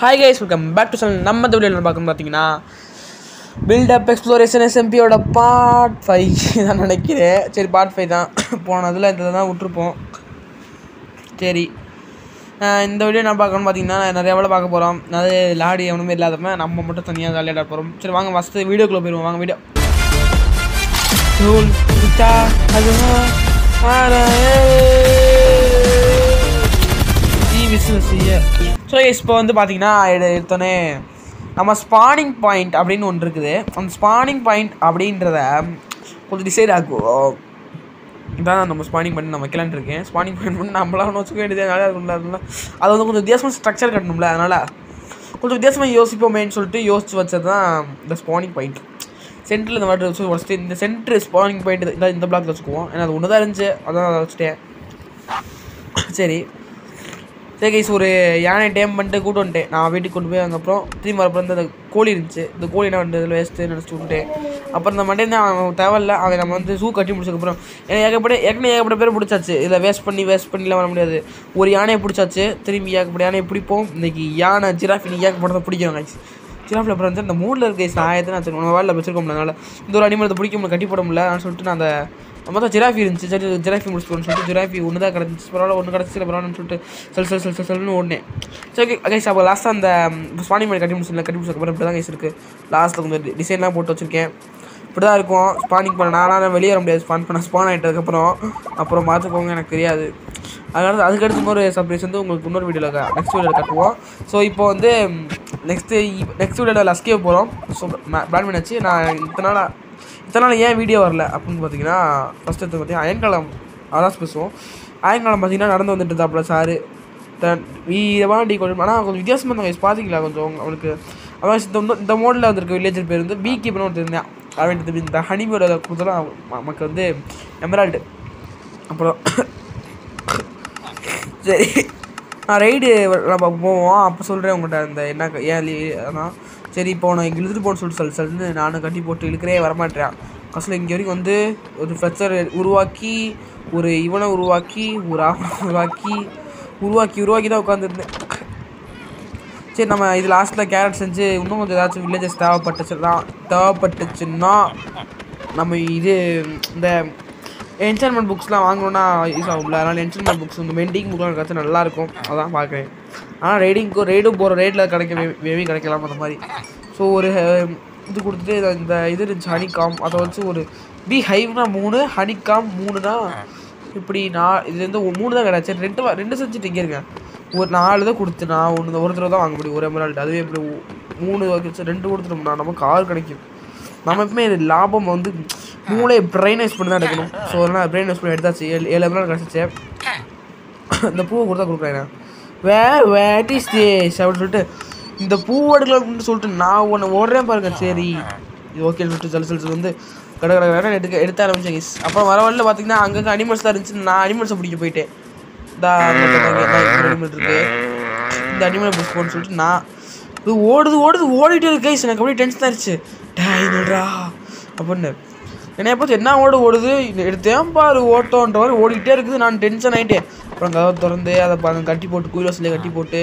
Hi guys, welcome back to channel. நம்ம இந்த வீடியோல பார்க்கணும் பாத்தீங்கன்னா build up exploration SMP ஓட part 5 தான் நினைக்கிறேன். சரி part 5 தான். போனதுல இந்த தான் விட்டுருப்போம். சரி. இந்த வீடியோ நான் பார்க்கணும் பாத்தீங்கன்னா நிறைய வேலை பார்க்க போறோம். நிறைய லாடி எவனுமே இல்லாதப்ப நம்ம மட்டும் தனியா ஜாலியா போறோம். சரி வாங்க ஃபர்ஸ்ட் வீடியோக்குள்ள போய்டுவோம். வாங்க வீடியோ. ரூல் கிட்டா அதுமா ஸோ இப்போ வந்து பார்த்தீங்கன்னா எடுத்தோன்னே நம்ம ஸ்பானிங் பாயிண்ட் அப்படின்னு ஒன்று இருக்குது. அந்த ஸ்பானிங் பாயிண்ட் அப்படின்றத கொஞ்சம் டிசைட் ஆகும். இதான் நம்ம ஸ்பானிங் பாயிண்ட் நான் வைக்கலான்னு இருக்கேன். ஸ்பானிங் பாயிண்ட் பண்ணி நம்மளால வச்சுக்க வேண்டியது நல்லா இருக்கும்ல. அது வந்து கொஞ்சம் வித்தியாசமாக ஸ்ட்ரக்சர் கட்டணும்ல, அதனால் கொஞ்சம் வித்தியாசமாக யோசிப்போமேன்னு சொல்லிட்டு யோசிச்சு வச்சது தான் இந்த ஸ்பானிங் பாயிண்ட். சென்டரில் இந்த மாதிரி வச்சு ஃபஸ்ட்டு இந்த சென்ட்ரு ஸ்பானிங் பாயிண்ட் இந்த பிளாக்ல வச்சுக்குவோம். ஏன்னா அது ஒன்று தான் இருந்துச்சு, அதான் அதை வச்சுட்டேன். சரி கைஸ், ஒரு யானை டேம் பண்ணிட்டு கூட்டு வந்துட்டேன். நான் வீட்டுக்கு கொண்டு போய் அதுக்கப்புறம் திரும்பி வரப்போ அந்த கோழி இருந்துச்சு. இந்த கோழி என்ன வந்து இதில் வேஸ்ட்டு நினச்சிட்டு விட்டுட்டேன். அப்புறம் இந்த மண்டே தான் அவன் தேவையில்ல, அதை நம்ம வந்து ஸூ கட்டி முடிச்சதுக்கப்புறம் ஏகப்பட்ட பேர் பிடிச்சாச்சு. இதில் வேஸ்ட் பண்ணிலாம் வர முடியாது. ஒரு யானையை பிடிச்சாச்சு, திரும்பி ஏகப்பட்ட யானையை பிடிப்போம். இன்றைக்கி யானை ஜிராஃபி ஏகப்பட்டதை பிடிக்கும் கைஸ். ஜிராஃபில் அப்புறம் வந்து இந்த மூடில் இருக்க கைஸ் ஆயத்தை நான் வச்சுருக்கோம். வேலை வச்சுருக்கோம்ல, அதனால் இந்த ஒரு அனிமலத்தை பிடிக்க முடியல, கட்டி போட முடியல. நான் சொல்லிட்டு நான் அந்த நம்ம தான் ஜிராஃபி இருந்துச்சு. சரி ஜிராஃபி முடிச்சுக்கணும்னு சொல்லிட்டு ஜிராஃபி ஒன்று தான் கிடச்சிச்சு. பரவாயில்ல, ஒன்று கிடச்சிச்சு பரவாயில்லன்னு சொல்லிட்டு செல்னு ஓடினேன். சரி கைஸ், அப்போ லாஸ்ட்டாக அந்த ஸ்பானிங் பாயிண்ட் கட்டி முடிச்சதுக்கப்புறம் இப்படி தான் கைஸ் இருக்குது. லாஸ்ட்டில் கொஞ்சம் டிசைன்லாம் போட்டு வச்சுருக்கேன். இப்படி தான் இருக்கும் ஸ்பானிங் பண்ண. நானும் வெளியே வர முடியாது ஸ்பான் ஆகிட்டதுக்கப்புறம். அப்புறம் பார்த்துக்கோங்க, எனக்கு தெரியாது. அதனால் அதுக்கடுத்து இன்னொரு சர்ப்ரைஸ் வந்து உங்களுக்கு இன்னொரு வீடியோவில் நெக்ஸ்ட் வீடியோவில் கட்டுவோம். ஸோ இப்போ வந்து நெக்ஸ்ட் வீடியோவில் லஸ்கே போகிறோம். ஸோ பிளான் பண்ணியாச்சு. நான் இத்தனை நாள் ஏன் வீடியோ வரல அப்படின்னு பார்த்தீங்கன்னா, ஃபஸ்ட்டு எடுத்து பார்த்தீங்கன்னா அயன்காலம் அதான் பேசுவோம். அயன்காலம் பார்த்தீங்கன்னா நடந்து வந்துட்டு இருந்தாப்புல சாரு வீரவாண்டி கொஞ்சம். ஆனால் கொஞ்சம் வித்தியாசமாக இருந்தாங்க பார்த்தீங்களா கொஞ்சம் அவனுக்கு. அவன் இந்த மோடில் வந்துருக்க வில்லேஜர் பேர் வந்து பீ கீப்பர்னு ஒருத்தர் இருந்தேன். அவன் இந்த ஹனிபோட கொடுத்தலாம் நமக்கு வந்து எமரால்டு. அப்புறம் சரி நான் ரைடு நம்ம போவோம், அப்போ சொல்கிறேன் உங்கள்கிட்ட அந்த என்ன ஏன் அதான். சரி இப்போ நான் இங்கே இழுத்துட்டு போன்னு சொல்லிட்டு நானும் கட்டி போட்டு இழுக்கிறே வரமாட்டேன். கடைசியில் இங்கே வரைக்கும் வந்து ஒரு ஃப்ரெஷர் உருவாக்கி ஒரு இவனை உருவாக்கி ஒரு ஆவணை உருவாக்கி தான் உட்காந்துருந்தேன். சரி நம்ம இது லாஸ்ட்டில் கேரட் செஞ்சு இன்னும் கொஞ்சம் ஏதாச்சும் வில்லேஜஸ் தேவைப்பட்டுச்சுன்னா நம்ம இது இந்த என்சைன்மெண்ட் புக்ஸ்லாம் வாங்கணுன்னா யூஸ் ஆகும்ல. அதனால் என்சைன்மெண்ட் புக்ஸ் இந்த மெண்டிங் புக்லாம் கிடச்சா நல்லாயிருக்கும், அதான் பார்க்குறேன். ஆனால் ரைடும் போகிற ரேட்டில் கிடைக்கலாம் அந்த மாதிரி. ஸோ ஒரு இது கொடுத்துட்டு இந்த இது இருந்துச்சு ஹனிகாம், அதை வச்சு ஒரு பி ஹைவ்னா 3 ஹனிகாம் 3 இப்படி இது வந்து 3 தான் கிடச்சி. ரெண்டு செஞ்சுட்டு இங்கே இருக்கேன். ஒரு 4 தான் கொடுத்து நான் ஒரு தடவை தான் வாங்க முடியும் ஒரு எமரால்டு. அதுவே இப்படி 3 வச்சு 2 கொடுத்துட்டோம்னா நமக்கு 6 கிடைக்கும். நம்ம எப்பவுமே லாபம் வந்து மூளையை பிரெயினைஸ் பண்ணி தான் எடுக்கணும். ஸோ அதனால் பிரெயினைஸ் பண்ணி எடுத்தாச்சு. 7 எமரால்டு கிடச்சிச்சு. இந்த பூவை கொடுக்குறேன். வேட் இஸ் திஸ் அப்படின்னு சொல்லிட்டு இந்த பூ எடுக்கலாம்னு சொல்லிட்டு நான் ஒன்று ஓடுறேன் பாருங்க. சரி இது ஓகேன்னு சொல்லிட்டு ஜல்சல்ஸ் வந்து கடை எடுத்த ஆரம்பிச்சேன் கைஸ். அப்புறம் வரவழியில் பார்த்தீங்கன்னா அங்கங்கே அனிமல்ஸ் தான் இருந்துச்சு. நான் அனிமல்ஸை பிடிக்க போயிட்டேன். அனிமல் இருக்கு, இந்த அனிமல் பிடிச்சி போன்னு சொல்லிட்டு நான் இது ஓடிட்டே இருக்கு கைஸ். எனக்கு அப்படியே டென்ஷன் ஆயிடுச்சு. டேய்டா அப்படின்னு என்னைய பார்த்து என்ன ஓடுது எடுத்தேன் பாரு ஓட்டோன்ற மாதிரி ஓடிக்கிட்டே இருக்குது. நான் டென்ஷன் ஆகிட்டேன். அப்புறம் கதவை திறந்து அதை கட்டி போட்டு குயிலோஸ்லேயே கட்டி போட்டு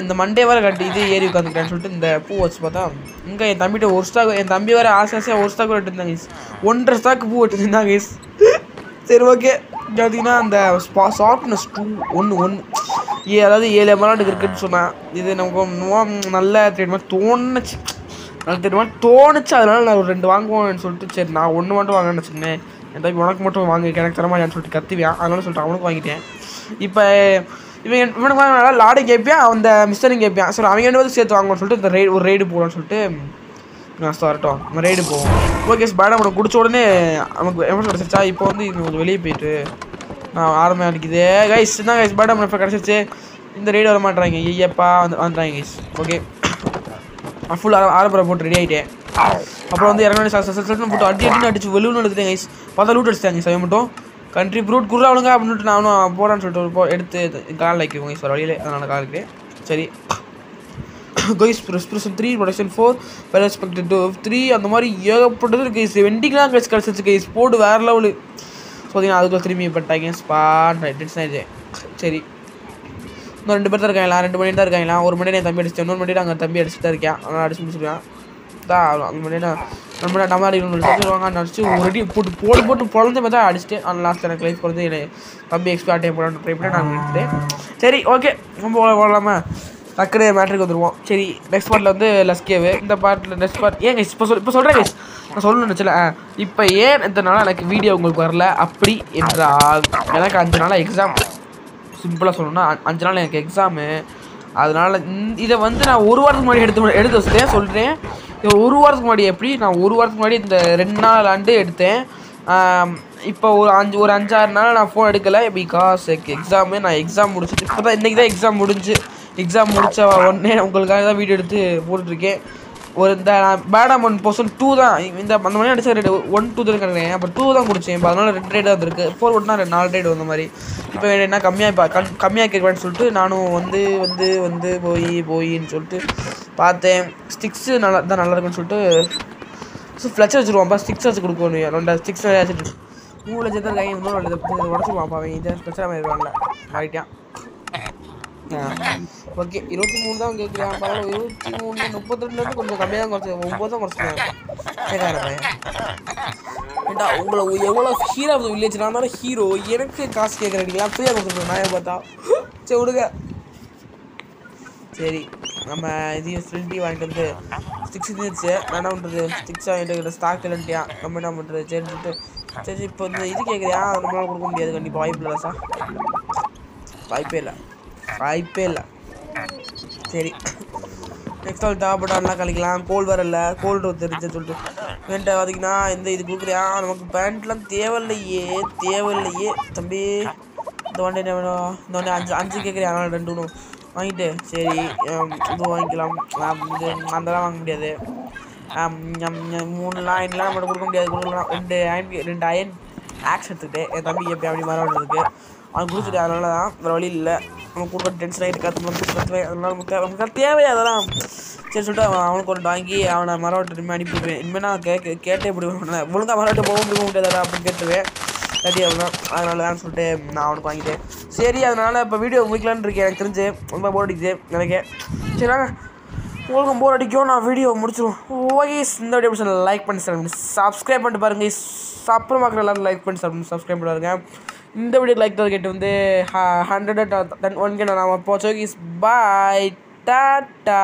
இந்த மண்டே வேறு கட்டி இது ஏறி உட்காந்துக்கிட்டேன்னு சொல்லிட்டு இந்த பூ வச்சு பார்த்தா இங்கே என் தம்பிகிட்ட ஒரு ஸ்டாக், என் தம்பி வேறு ஆசையாக ஒரு ஸ்டாக் வெட்டிருந்தாங்க கைஸ். 1.5 ஸ்டாக்கு பூ வெட்டிருந்தாங்க கைஸ். சரி ஓகே பார்த்தீங்கன்னா அந்த ஷார்ப்னஸ் 1 அதாவது 7 எமரால்டு இருக்குன்னு சொன்னேன். இது நமக்கு நல்ல தோணுச்சு. அதனால நான் ஒரு 2 வாங்குவோன்னு சொல்லிட்டு சரி நான் 1 மட்டும் வாங்கன்னு வச்சுக்கேன். என் தம்பி உனக்கு மட்டும் வாங்க எனக்கு தரமான்னு சொல்லிட்டு கத்துவேன். அதனால சொல்லிட்டு அவனுக்கு வாங்கிட்டேன். இப்போ இவனுக்கு வாங்கினா லாடை கேட்பேன், அந்த மிஸ்டரையும் கேட்பேன். சரி அவங்க 2 பேரும் சேர்த்து வாங்கணும்னு சொல்லிட்டு இந்த ஒரு ரைடு போகலான்னு சொல்லிட்டு நான் வரட்டும் நம்ம ரைடு போவோம். ஓகே பேடம் உனக்கு குடிச்ச உடனே நமக்கு எமௌண்ட் கிடச்சிருச்சா. இப்போ வந்து இது கொஞ்சம் வெளியே போயிட்டு நான் ஆரம்பம் அடிக்குது கைஸ். தான் கைஸ் பேடம் இப்போ கிடச்சிருச்சு. இந்த ரைடு வர மாட்டேறாங்க ஐயப்பா வந்துட்டாங்க கைஸ். ஓகே ஃபுல் ஆரம்பரை போட்டு ரெடி ஆகிட்டேன். அப்புறம் வந்து இறங்க போட்டு அடிச்சு வெளுன்னு எடுத்துட்டேன் கைஸ். பார்த்தா லூட் அடிச்சிட்டாங்க சமயம் மட்டும். கண்ட்ரி ப்ரூட் குர்றாவளுங்க அப்படின்ட்டு நானும் போடான்னு சொல்லிட்டு எடுத்து கால் வைக்குவோம் கைஸ் வர வழியில். அதனால் கால் வைக்கிறேன். சரி கைஸ் ப்ரெஸ்பிரேஷன் 3 ப்ரொடக்ஷன் 4 பெர்ஸ்பெக்டிவ் 3 அந்த மாதிரி ஏகப்பட்டது இருக்குது கைஸ். வெண்டிங்லாம் கைஸ் கிடச்சிச்சு கைஸ். போடு வேறு லெவலு. ஸோ அதுக்குள்ள திரும்பி பண்ணிட்டாங்க ஸ்பாட் டென்ஷன் ஆகிடுச்சு. சரி இன்னும் 2 பேர் தான் இருக்காங்களா, 2 மணி தான் இருக்காங்களா. ஒரு மணி என் தம்பி அடிச்சிட்டேன், இன்னொரு மணி அங்கே தம்பி அடிச்சுட்டு தான் இருக்கேன். அதனால் அடிச்சு முடிச்சுருவேன் தான். அந்த மணி நம்ம அடிக்கணும்னு அடிச்சு ஒரு அடி போட்டு பொழந்து பார்த்தா அடிச்சுட்டு அந்த லாஸ்ட் எனக்கு லைஃப் பொழுது என்னை தம்பி எக்ஸ்பர்ட் டைம் போடணும் ட்ரை பண்ணி நான் எடுத்துட்டேன். சரி ஓகே, ரொம்ப போடலாமா, டக்குனு மேட்ருக்கு வந்துடுவோம். சரி, நெக்ஸ்ட் பார்ட்டில் வந்து லஸ்கேவு. இந்த பார்ட்டில் நெக்ஸ்ட் பார்ட் ஏன் கைஸ் இப்போ சொல்கிறேன் கைஸ், நான் சொல்லணும்னு நினச்சல. இப்போ ஏன் இந்த நாளாக எனக்கு வீடியோ உங்களுக்கு வரல அப்படி என்றால், எனக்கு 5 நாளாக எக்ஸாம். சிம்பிளாக சொல்லணும்னா 5 நாள் எனக்கு எக்ஸாமு. அதனால் இதை வந்து நான் 1 வாரத்துக்கு முன்னாடி எடுத்து வச்சுட்டேன். சொல்கிறேன், ஒரு வாரத்துக்கு முன்னாடி எப்படி நான் 1 வாரத்துக்கு முன்னாடி இந்த 2 நாள் ஆண்டு எடுத்தேன். இப்போ ஒரு 5-6 நாள் நான் ஃபோன் எடுக்கலை. Because exam. நான் எக்ஸாம் முடிச்சுட்டு இப்போ தான் இன்றைக்கி தான் எக்ஸாம் முடித்த உடனே உங்களுக்காக தான் வீடியோ எடுத்து போட்டுட்ருக்கேன். இந்த நான் பேடாம் 1% 2 தான் இந்த அந்த மாதிரி அடிச்சா 1-2 தான் கிடைக்கிறேன். அப்போ 2 தான் குடித்தேன். இப்போ அதனால் 2 ரைடு வந்துருக்கு. 4 ஓட்டுனா 4 ரைடு வந்த மாதிரி. இப்போ என்ன கம்மியாக கேட்குவேன்னு சொல்லிட்டு நானும் வந்து போயின்னு சொல்லிட்டு பார்த்தேன். ஸ்டிக்ஸு நல்லா இருக்குன்னு சொல்லிட்டு ஃப்ளச்சர் வச்சுருவான்ப்பா. ஸ்டிக்ஸ் வச்சு கொடுக்கணும். 2 ஸ்டிக்ஸ் வச்சுட்டு 3 லட்சத்தில் கை உடச்சிருவான்ப்பா. அவன் இதை பிரச்சனை மாறிடுவான்ல, மாறிட்டான். ஓகே, 23 தான் கேட்குறேன். பரவாயில்ல, 23 32 கொஞ்சம் கம்மியாக தான் குறைச்சி 9 தான் குறைச்சிருக்கேன். ஏண்டா உங்களை எவ்வளோ ஹீரோ ஆஃப் த வில்லேஜ் நான் தானே ஹீரோ, எனக்கு காசு கேட்குறீங்களா? ஃப்ரீயாக கொடுத்துருக்கேன் நான் பார்த்தா. சரி விடுங்க. சரி, நம்ம இதையும் ஃப்ரெண்டி வாங்கிட்டு வந்து ஸ்டிக்ஸ் இருந்துச்சு. நான் என்ன பண்ணுறது, ஸ்டிக்ஸ் வாங்கிட்டு ஸ்டாக் இல்லைன்ட்டியா, நம்ம என்ன பண்ணுறது. சரிட்டு சரி, இப்போ இந்த இது கேட்குறியா, நம்மளால் கொடுக்க முடியாது. கண்டிப்பாக வாய்ப்பு இல்லை சார், வாய்ப்பே இல்லை. சரி, நெக்ஸ்ட் ஆல் டாப்டான்லாம் கழிக்கலாம். கோல் வர இல்லை, கோல்டு தெரிஞ்சு சொல்லிட்டு பேண்ட்டை பார்த்தீங்கன்னா இந்த இது கொடுக்குறியா, நமக்கு பேண்ட்லாம் தேவையில்லையே தம்பி. இந்த வண்டி என்ன வேணும், இந்த வண்டி 5 கேட்குறியா, அதனால் 2 ஒன்று வாங்கிட்டு சரி இது வாங்கிக்கலாம். அதெல்லாம் வாங்க முடியாது. 3 லைன்லாம் மட்டும் கொடுக்க முடியாது. கொடுக்கலாம் 2 அயன் ஆக்ஸ் எடுத்துக்கிட்டு என் தம்பி எப்படி அப்படி மரம் இருக்குது அவன் கொடுத்துட்டு. அதனால தான் வேறு வழி இல்லை, நம்ம கொடுக்க டென்ஷன் ஆகிட்டு கற்றுவேன். அதனால நமக்கு தேவை அதெல்லாம். சரி சொல்லிட்டு அவனுக்கு ஒரு வாங்கி அவனை மரவட்டை திரும்பி அனுப்பிடுவேன். இனிமேல் நான் கேட்டே விடுவேன். ஒழுங்காக மரவட்டை போக முடியாதா அப்படின்னு கேட்டுருவேன். தட்டி அவ்வளோதான். அதனால தான் சொல்லிட்டு நான் அவனுக்கு வாங்கிட்டேன். சரி, அதனால் இப்போ வீடியோ முடிக்கலான்னு இருக்கேன். எனக்கு தெரிஞ்சு ரொம்ப போர் அடிக்குது நினைக்கிறேன். சரி வாங்க, உங்களுக்கு போர் அடிக்கும், நான் வீடியோ முடிச்சிடுவோம். ஓகே, இந்த வீடியோ பிடிச்சா லைக் பண்ணி சப்ஸ்கிரைப் பண்ணிட்டு பாருங்கள். அப்புறம் பார்க்குற எல்லாரும் லைக் பண்ணி சப்ஸ்கிரைப் பண்ணி பாருங்க. இந்த வீடியோ லைக் கேட்டு வந்து 100 1K நான் போச்சோகி. பாய், டாட்டா.